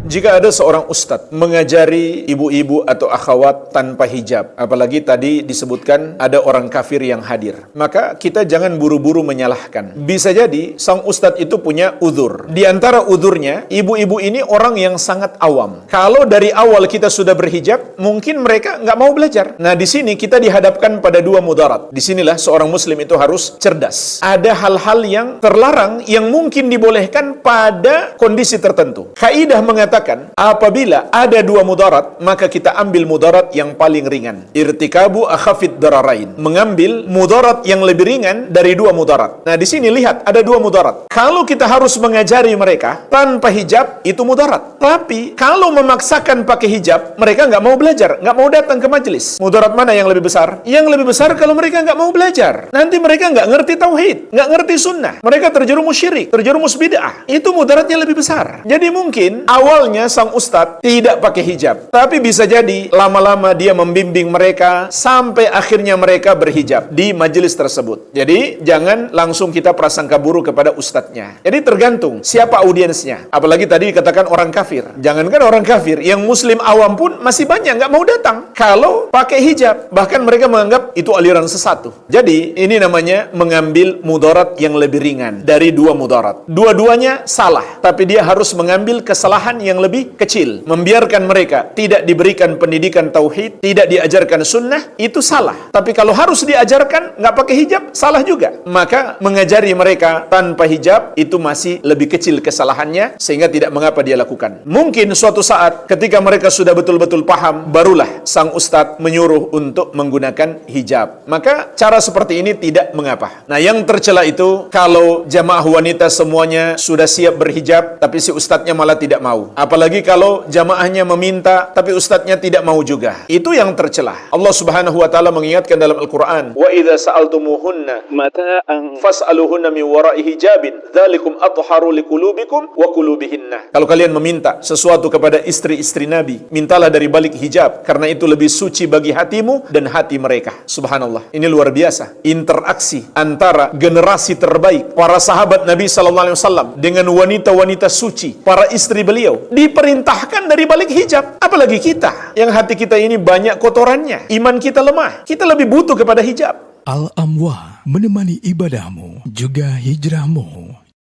Jika ada seorang ustadz mengajari ibu-ibu atau akhwat tanpa hijab, apalagi tadi disebutkan ada orang kafir yang hadir, maka kita jangan buru-buru menyalahkan. Bisa jadi sang ustadz itu punya uzur. Di antara uzurnya, ibu-ibu ini orang yang sangat awam. Kalau dari awal kita sudah berhijab, mungkin mereka nggak mau belajar. Nah, di sini kita dihadapkan pada dua mudarat. Disinilah seorang muslim itu harus cerdas. Ada hal-hal yang terlarang yang mungkin dibolehkan pada kondisi tertentu. Kaidah mengatakan apabila ada dua mudarat, maka kita ambil mudarat yang paling ringan. Irtikabu akhafid dararain. Mengambil mudarat yang lebih ringan dari dua mudarat. Nah, di sini lihat ada dua mudarat. Kalau kita harus mengajari mereka tanpa hijab, itu mudarat. Tapi kalau memaksakan pakai hijab, mereka nggak mau belajar, nggak mau datang ke majelis. Mudarat mana yang lebih besar? Yang lebih besar kalau mereka nggak mau belajar. Nanti mereka nggak ngerti tauhid, nggak ngerti sunnah. Mereka terjerumus syirik, terjerumus bid'ah. Itu mudaratnya lebih besar. Jadi mungkin awalnya sang ustadz tidak pakai hijab, tapi bisa jadi lama-lama dia membimbing mereka sampai akhirnya mereka berhijab di majelis tersebut. Jadi jangan langsung kita prasangka buruk kepada ustadznya. Jadi tergantung siapa audiensnya. Apalagi tadi dikatakan orang kafir. Jangankan orang kafir, yang muslim awam pun masih banyak nggak mau datang kalau pakai hijab. Bahkan mereka menganggap itu aliran sesat. Jadi ini namanya mengambil mudarat yang lebih ringan dari dua mudarat. Dua-duanya salah, tapi dia harus mengambil kesalahan yang lebih kecil. Membiarkan mereka tidak diberikan pendidikan tauhid, tidak diajarkan sunnah, itu salah. Tapi kalau harus diajarkan nggak pakai hijab, salah juga. Maka mengajari mereka tanpa hijab itu masih lebih kecil kesalahannya, sehingga tidak mengapa dia lakukan. Mungkin suatu saat ketika mereka sudah betul-betul paham, barulah sang ustadz menyuruh untuk menggunakan hijab. Maka cara seperti ini tidak mengapa. Nah, yang tercela itu kalau jamaah wanita semuanya sudah siap berhijab, tapi si ustadznya malah tidak mau. Apalagi kalau jamaahnya meminta, tapi ustadznya tidak mau juga. Itu yang tercela. Allah Subhanahu wa taala mengingatkan dalam Al-Qur'an, "Wa idza sa'altumuhunna mata'an fas'aluhunna min wara'i hijabin, dzalikum athharu liqulubikum wa qulubihinna." Kalau kalian meminta sesuatu kepada istri-istri Nabi, mintalah dari balik hijab, karena itu lebih suci bagi hatimu dan hati mereka. Subhanallah. Ini luar biasa. Interaksi antara generasi terbaik, para sahabat Nabi sallallahu alaihi wasallam dengan wanita-wanita suci, para istri beliau, diperintahkan dari balik hijab. Apalagi kita, yang hati kita ini banyak kotorannya, iman kita lemah, kita lebih butuh kepada hijab. Al-Amwa, menemani ibadahmu juga hijrahmu.